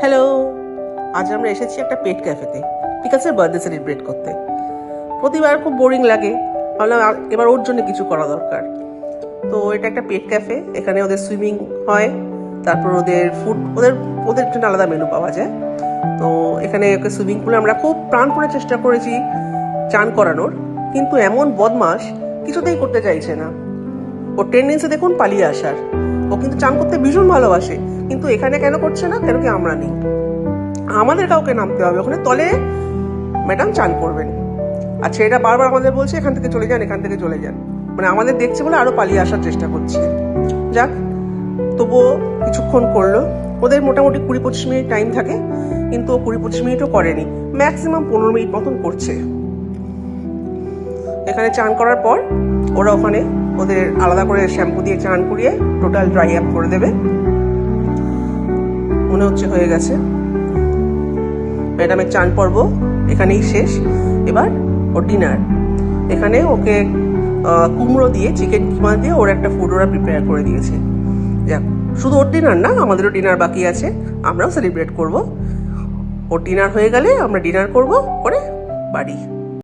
Hello, আজ আমরা এসেছি একটা পেট ক্যাফেতে পিকাসের বার্থডে সেলিব্রেট করতে। প্রতিবার খুব বোরিং লাগে, ভাবলাম এবার ওর জন্য কিছু করা দরকার। তো এটা একটা পেট ক্যাফে, এখানে ওদের সুইমিং হয়, তারপর ওদের ফুড ওদের জন্য আলাদা মেনু পাওয়া যায়। তো এখানে ওকে সুইমিং পুলে আমরা খুব প্রাণপণে চেষ্টা করেছি চান করানোর, কিন্তু এমন বদমাস কিছুতেই করতে চাইছে না। ওর টেন্ডেন্সি দেখুন পালিয়ে আসার। ও কিন্তু চান করতে ভীষণ ভালোবাসে, কিন্তু এখানে কেন করছে না? কেন কি আমরা নেই? আমাদের কাউকে নামতে হবে ওখানে, তলে ম্যাডাম চান করবেন। আচ্ছা, এটা বারবার আমাদের বলছে এখান থেকে চলে যান, এখান থেকে চলে যান, মানে আমাদের দেখছে বলে আরো পালিয়ে আসার চেষ্টা করছে। যাক, তবুও কিছুক্ষণ করলো। ওদের মোটামুটি 20-25 মিনিট টাইম থাকে, কিন্তু ও 20-25 মিনিটও করেনি, ম্যাক্সিমাম 15 মিনিট মতন করছে। এখানে চান করার পর ওরা ওখানে ওদের আলাদা করে শ্যাম্পু দিয়ে চান করিয়ে টোটাল ড্রাই আপ করে দেবে। মনে হচ্ছে হয়ে গেছে। ম্যাডামের চান পর্ব এখানেই শেষ। এবার ওর ডিনার। এখানে ওকে কুমড়ো দিয়ে, চিকেন কিমা দিয়ে ওর একটা ফুড ওরা প্রিপেয়ার করে দিয়েছে। যাক, শুধু ওর ডিনার না, আমাদেরও ডিনার বাকি আছে, আমরাও সেলিব্রেট করব। ওর ডিনার হয়ে গেলে আমরা ডিনার করব, করে বাড়ি।